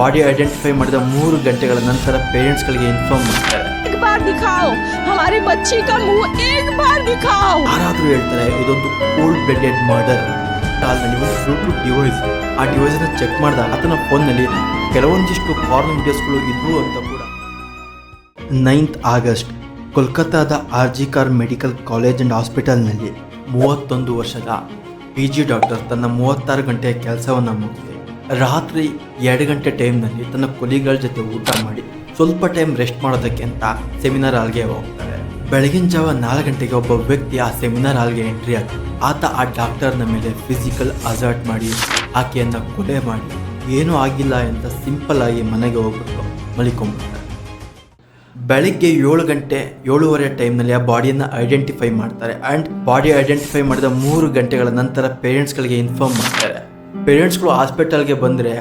Body identify ಮಾಡಿದ 3 ಗಂಟೆಗಳ ನಂತರ ಪೇರೆಂಟ್ಸ್ಗಳಿಗೆ ಇನ್ಫಾರ್ಮ್ ಮಾಡ್ತಾರೆ. एक बार दिखाओ हमारी बच्ची का मुंह, एक बार दिखाओ. ಯಾರಾದರೂ ಹೇಳ್ತಾರೆ ಇದೊಂದು ಕೋಲ್ಡ್ ಬ್ಲಡೆಡ್ ಮರ್ಡರ್. ಅಲ್ಲಿ ಒಂದು ಬ್ಲೂಟೂತ್ ಡಿವೈಸ್, ಆ ಡಿವೈಸ್ ಅನ್ನು ಚೆಕ್ ಮಾಡಿದಾಗ ಆತನ ಫೋನ್ನಲ್ಲಿ ಕೆಲವೊಂದಿಷ್ಟು ಕಾರ್ನ್ ವಿಡಿಯೋಸ್ಗಳು ಇದ್ವು ಅಂತ ಕೂಡ. 9th ಆಗಸ್ಟ್ ಕೋಲ್ಕತ್ತಾದ ಆರ್ಜಿಕರ್ ಮೆಡಿಕಲ್ ಕಾಲೇಜ್ ಅಂಡ್ ಹಾಸ್ಪಿಟಲ್ನಲ್ಲಿ 31 ವರ್ಷದ PG ಡಾಕ್ಟರ್ ತನ್ನ 36 ಗಂಟೆಯ ಕೆಲಸವನ್ನು ಮುಗಿಸಿ ರಾತ್ರಿ 2 ಗಂಟೆ ಟೈಮ್ನಲ್ಲಿ ತನ್ನ ಕೊಲಿಗಳ ಜೊತೆ ಊಟ ಮಾಡಿ ಸ್ವಲ್ಪ ಟೈಮ್ ರೆಸ್ಟ್ ಮಾಡೋದಕ್ಕೆ ಅಂತ ಸೆಮಿನಾರ್ ಹಾಲ್ಗೆ ಹೋಗ್ತಾರೆ. ಬೆಳಗಿನ ಜಾವ 4 ಗಂಟೆಗೆ ಒಬ್ಬ ವ್ಯಕ್ತಿ ಆ ಸೆಮಿನಾರ್ ಹಾಲ್ಗೆ ಎಂಟ್ರಿ ಆಗ್ತದೆ. ಆತ ಆ ಡಾಕ್ಟರ್ನ ಮೇಲೆ ಫಿಸಿಕಲ್ ಅಸಾಲ್ಟ್ ಮಾಡಿ ಆಕೆಯನ್ನು ಕೊಲೆ ಮಾಡಿ ಏನೂ ಆಗಿಲ್ಲ ಅಂತ ಸಿಂಪಲ್ ಆಗಿ ಮನೆಗೆ ಹೋಗ್ಬಿಟ್ಟು ಮಲಿಕೊಂಡ್ಬಿಡ್ತಾರೆ. ಬೆಳಗ್ಗೆ 7 ಗಂಟೆ 7:30 ಟೈಮ್ನಲ್ಲಿ ಆ ಬಾಡಿಯನ್ನು ಐಡೆಂಟಿಫೈ ಮಾಡ್ತಾರೆ. ಆ್ಯಂಡ್ ಬಾಡಿ ಐಡೆಂಟಿಫೈ ಮಾಡಿದ 3 ಗಂಟೆಗಳ ನಂತರ ಪೇರೆಂಟ್ಸ್ಗಳಿಗೆ ಇನ್ಫಾರ್ಮ್ ಮಾಡ್ತಾರೆ. ಪೇರೆಂಟ್ಸ್ಗಳು ಹಾಸ್ಪಿಟಲ್ಗೆ ಬಂದರೆ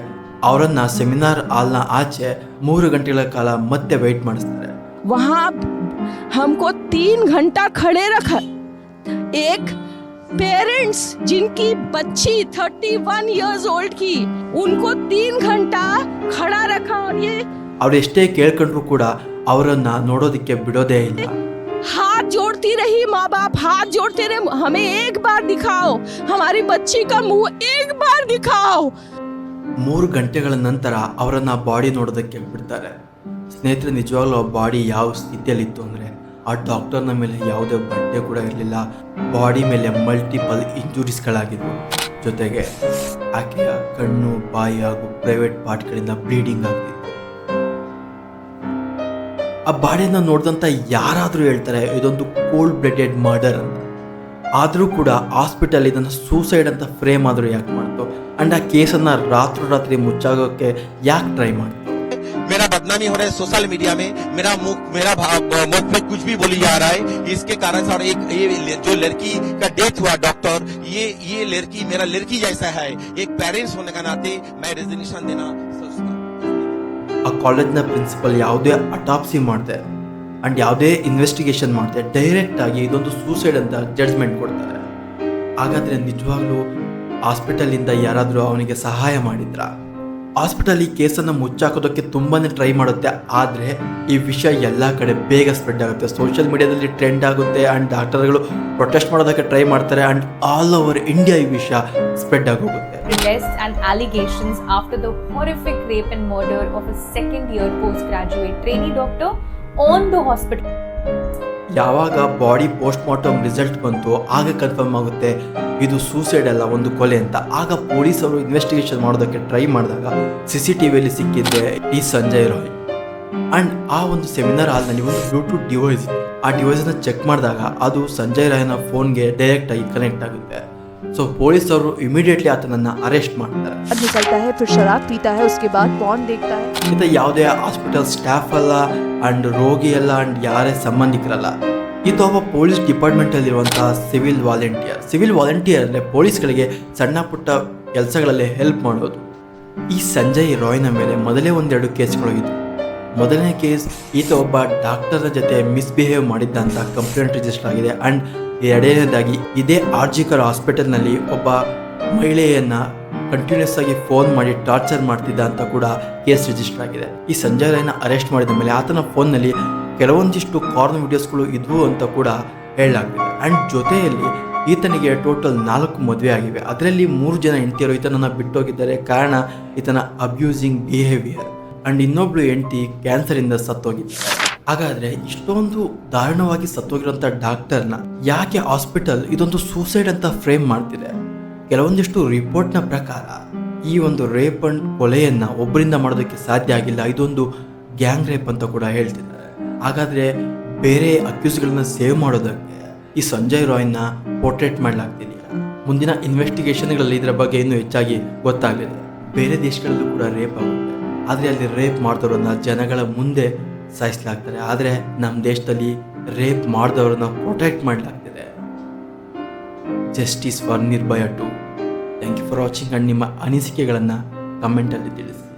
ಅವರನ್ನು ಸೆಮಿನಾರ್ ಹಾಲ್ನ ಆಚೆ 3 ಗಂಟೆಗಳ ಕಾಲ ಮತ್ತೆ ವೆಯ್ಟ್ ಮಾಡಿಸ್ತಾರೆ. वहाँ हमको 3 घंटा खड़े रखा. एक पेरेंट्स जिनकी बच्ची 31 इयर्स ओल्ड की, उनको 3 घंटा खड़ा रखा. और ये ಅವ್ರು ಎಷ್ಟೇ ಕೇಳ್ಕೊಂಡ್ರು ಕೂಡ ಅವರನ್ನು ನೋಡೋದಕ್ಕೆ ಬಿಡೋದೇ ಇಲ್ಲ. हाथ जोड़ती रही माँ बाप, हाथ जोड़ते रहे, हमें एक बार दिखाओ हमारी बच्ची का मुंह, एक बार दिखाओ. 3 ಗಂಟೆಗಳ ನಂತರ ಅವರನ್ನು ಬಾಡಿ ನೋಡೋದಕ್ಕೆ ಬಿಡ್ತಾರೆ. ಸ್ನೇಹಿತರೆ, ನಿಜವಾಗ್ಲೂ ಆ ಬಾಡಿ ಯಾವ ಸ್ಥಿತಿಯಲ್ಲಿತ್ತು ಅಂದರೆ ಆ ಡಾಕ್ಟರ್ನ ಮೇಲೆ ಯಾವುದೇ ಬಟ್ಟೆ ಕೂಡ ಇರಲಿಲ್ಲ. ಬಾಡಿ ಮೇಲೆ ಮಲ್ಟಿಪಲ್ ಇಂಜುರೀಸ್ಗಳಾಗಿದ್ವು. ಜೊತೆಗೆ ಆಕೆಯ ಕಣ್ಣು, ಬಾಯಿ ಹಾಗೂ ಪ್ರೈವೇಟ್ ಪಾರ್ಟ್ಗಳಿಂದ ಬ್ಲೀಡಿಂಗ್ ಆಗ್ತಿತ್ತು. ಆ ಬಾಡಿಯನ್ನು ನೋಡಿದಂಥ ಯಾರಾದರೂ ಹೇಳ್ತಾರೆ ಇದೊಂದು ಕೋಲ್ಡ್ ಬ್ಲಡೆಡ್ ಮರ್ಡರ್ ಅಂತ. ಆದರೂ ಕೂಡ ಹಾಸ್ಪಿಟಲ್ ಇದನ್ನು ಸೂಸೈಡ್ ಅಂತ ಫ್ರೇಮ್ ಆದರೂ ಯಾಕೆ ಮಾಡ್ತು? ಆ್ಯಂಡ್ ಆ ಕೇಸನ್ನು ರಾತ್ರಿ ಮುಚ್ಚಾಗೋಕ್ಕೆ ಯಾಕೆ ಟ್ರೈ ಮಾಡ್ತು? मेरा बदनामी हो रहा है सोशल मीडिया में, मेरा मुख में कुछ भी बोली जा रहा है. इसके कारण सर एक ये जो लड़की का डेथ हुआ डॉक्टर, ये लड़की मेरा लड़की जैसा है. एक पेरेंट्स होने का नाते मैं रेजिग्नेशन देना. ಆ ಕಾಲೇಜ್ನ ಪ್ರಿನ್ಸಿಪಲ್ ಯಾವುದೇ ಅಟಾಪ್ಸಿ ಮಾಡಿದೆ ಆ್ಯಂಡ್ ಯಾವುದೇ ಇನ್ವೆಸ್ಟಿಗೇಷನ್ ಮಾಡಿದೆ ಡೈರೆಕ್ಟಾಗಿ ಇದೊಂದು ಸೂಸೈಡ್ ಅಂತ ಜಡ್ಜ್ಮೆಂಟ್ ಕೊಡ್ತಾರೆ. ಹಾಗಾದರೆ ನಿಜವಾಗ್ಲೂ ಹಾಸ್ಪಿಟಲಿಂದ ಯಾರಾದರೂ ಅವನಿಗೆ ಸಹಾಯ ಮಾಡಿದ್ರಾ? ಹಾಸ್ಪಿಟಲ್ ಈ ಕೇಸನ್ನು ಮುಚ್ಚಾಕೋದಕ್ಕೆ ತುಂಬಾ ಟ್ರೈ ಮಾಡುತ್ತೆ. ಆದರೆ ಈ ವಿಷಯ ಎಲ್ಲ ಕಡೆ ಬೇಗ ಸ್ಪ್ರೆಡ್ ಆಗುತ್ತೆ. ಸೋಷಿಯಲ್ ಮೀಡಿಯಾದಲ್ಲಿ ಟ್ರೆಂಡ್ ಆಗುತ್ತೆ ಆ್ಯಂಡ್ ಡಾಕ್ಟರ್ಗಳು ಪ್ರೊಟೆಸ್ಟ್ ಮಾಡೋದಕ್ಕೆ ಟ್ರೈ ಮಾಡ್ತಾರೆ. ಆ್ಯಂಡ್ ಆಲ್ ಓವರ್ ಇಂಡಿಯಾ ಈ ವಿಷಯ ಸ್ಪ್ರೆಡ್ ಆಗೋಗುತ್ತೆ. Arrest and allegations after the horrific rape and murder of a second-year postgraduate trainee doctor on the hospital. ಯಾವಾಗ ಬಾಡಿ ಪೋಸ್ಟ್ ಮಾರ್ಟಮ್ ರಿಸಲ್ಟ್ ಬಂತು ಆಗ ಕನ್ಫರ್ಮ್ ಆಗುತ್ತೆ ಇದು ಸೂಸೈಡ್ ಅಲ್ಲ, ಒಂದು ಕೊಲೆ ಅಂತ. ಆಗ ಪೊಲೀಸರು ಇನ್ವೆಸ್ಟಿಗೇಷನ್ ಮಾಡೋದಕ್ಕೆ ಟ್ರೈ ಮಾಡಿದಾಗ CCTVಯಲ್ಲಿ ಸಿಕ್ಕಿದ್ದೆ ಈ ಸಂಜಯ್ ರಾಯ್. ಆ್ಯಂಡ್ ಆ ಒಂದು ಸೆಮಿನಾರ್ ಹಾಲ್ನಲ್ಲಿ ಒಂದು ಬ್ಲೂಟೂತ್ ಡಿವೈಸ್, ಆ ಡಿವೈಸನ್ನು ಚೆಕ್ ಮಾಡಿದಾಗ ಅದು ಸಂಜಯ್ ರಾಯ್ನ ಫೋನ್ಗೆ ಡೈರೆಕ್ಟಾಗಿ ಕನೆಕ್ಟ್ ಆಗುತ್ತೆ. ಸೊ ಪೊಲೀಸರು ಇಮಿಡಿಯೇಟ್ಲಿ ಆತನನ್ನು ಅರೆಸ್ಟ್ ಮಾಡ್ತಾರೆ. निकलता है फिर शराब पीता है, उसके बाद पॉर्न देखता है. ಇದು ಯಾವುದೇ ಹಾಸ್ಪಿಟಲ್ ಸ್ಟಾಫ್ ಅಲ್ಲ ಆ್ಯಂಡ್ ರೋಗಿ ಅಲ್ಲ ಆ್ಯಂಡ್ ಯಾರೇ ಸಂಬಂಧಿಕರಲ್ಲ. ಇದು ಒಬ್ಬ ಪೊಲೀಸ್ ಡಿಪಾರ್ಟ್ಮೆಂಟಲ್ಲಿರುವಂತಹ ಸಿವಿಲ್ ವಾಲಂಟಿಯರ್ ಅಂದರೆ ಪೊಲೀಸ್ಗಳಿಗೆ ಸಣ್ಣ ಪುಟ್ಟ ಕೆಲಸಗಳಲ್ಲಿ ಹೆಲ್ಪ್ ಮಾಡೋದು. ಈ ಸಂಜಯ್ ರಾಯ್ನ ಮೇಲೆ ಮೊದಲೇ 1-2 ಕೇಸ್ಗಳು ಇದ್ವು. ಮೊದಲನೇ ಕೇಸ್ ಈತ ಒಬ್ಬ ಡಾಕ್ಟರ್ನ ಜೊತೆ ಮಿಸ್ಬಿಹೇವ್ ಮಾಡಿದ್ದ ಅಂತ ಕಂಪ್ಲೇಂಟ್ ರಿಜಿಸ್ಟರ್ ಆಗಿದೆ. ಆ್ಯಂಡ್ ಎರಡನೇದಾಗಿ ಇದೇ ಆರ್ಜಿಕರ್ ಹಾಸ್ಪಿಟಲ್ನಲ್ಲಿ ಒಬ್ಬ ಮಹಿಳೆಯನ್ನು ಕಂಟಿನ್ಯೂಸ್ ಆಗಿ ಫೋನ್ ಮಾಡಿ ಟಾರ್ಚರ್ ಮಾಡ್ತಿದ್ದ ಅಂತ ಕೂಡ ಕೇಸ್ ರಿಜಿಸ್ಟರ್ ಆಗಿದೆ. ಈ ಸಂಜಯ್ ರಾಯ್ನ ಅರೆಸ್ಟ್ ಮಾಡಿದ ಮೇಲೆ ಆತನ ಫೋನ್ನಲ್ಲಿ ಕೆಲವೊಂದಿಷ್ಟು ಕಾರ್ನ್ ವಿಡಿಯೋಸ್ಗಳು ಇದ್ವು ಅಂತ ಕೂಡ ಹೇಳಲಾಗ್ತಿದೆ. ಆ್ಯಂಡ್ ಜೊತೆಯಲ್ಲಿ ಈತನಿಗೆ ಟೋಟಲ್ 4 ಮದುವೆ ಆಗಿವೆ. ಅದರಲ್ಲಿ 3 ಜನ ಹೆಂಡತಿಯರು ಈತನನ್ನು ಬಿಟ್ಟೋಗಿದ್ದಾರೆ. ಕಾರಣ ಈತನ ಅಬ್ಯೂಸಿಂಗ್ ಬಿಹೇವಿಯರ್. ಆ್ಯಂಡ್ ಇನ್ನೊಬ್ಳು ಹೆಂಡತಿ ಕ್ಯಾನ್ಸರಿಂದ ಸತ್ತೋಗಿದ್ದಾರೆ. ಹಾಗಾದರೆ ಇಷ್ಟೊಂದು ದಾರುಣವಾಗಿ ಸತ್ತೋಗಿರೋಂಥ ಡಾಕ್ಟರ್ನ ಯಾಕೆ ಹಾಸ್ಪಿಟಲ್ ಇದೊಂದು ಸೂಸೈಡ್ ಅಂತ ಫ್ರೇಮ್ ಮಾಡ್ತಿದೆ? ಕೆಲವೊಂದಿಷ್ಟು ರಿಪೋರ್ಟ್ನ ಪ್ರಕಾರ ಈ ಒಂದು ರೇಪ್ ಅಂಡ್ ಕೊಲೆಯನ್ನು ಒಬ್ಬರಿಂದ ಮಾಡೋದಕ್ಕೆ ಸಾಧ್ಯ ಆಗಿಲ್ಲ, ಇದೊಂದು ಗ್ಯಾಂಗ್ ರೇಪ್ ಅಂತ ಕೂಡ ಹೇಳ್ತಿದ್ದಾರೆ. ಹಾಗಾದರೆ ಬೇರೆ ಅಕ್ಯೂಸ್ಗಳನ್ನ ಸೇವ್ ಮಾಡೋದಕ್ಕೆ ಈ ಸಂಜಯ್ ರಾಯ್ನ ಪೋರ್ಟ್ರೇಟ್ ಮಾಡಲಾಗ್ತಿದೆಯಾ? ಮುಂದಿನ ಇನ್ವೆಸ್ಟಿಗೇಷನ್ಗಳಲ್ಲಿ ಇದರ ಬಗ್ಗೆ ಇನ್ನೂ ಹೆಚ್ಚಾಗಿ ಗೊತ್ತಾಗಲಿದೆ. ಬೇರೆ ದೇಶಗಳಲ್ಲೂ ಕೂಡ ರೇಪ್ ಆಗುತ್ತೆ, ಆದರೆ ಅಲ್ಲಿ ರೇಪ್ ಮಾಡಿದವ್ರನ್ನ ಜನಗಳ ಮುಂದೆ ಸಾಯಿಸಲಾಗ್ತಾರೆ. ಆದರೆ ನಮ್ಮ ದೇಶದಲ್ಲಿ ರೇಪ್ ಮಾಡಿದವ್ರನ್ನ ಪ್ರೊಟೆಕ್ಟ್ ಮಾಡಲಾಗ್ತಿದೆ. Justice for Nirbhaya 2. Thank you for watching. And ನಿಮ್ಮ ಅನಿಸಿಕೆಗಳನ್ನು ಕಮೆಂಟಲ್ಲಿ ತಿಳಿಸಿ.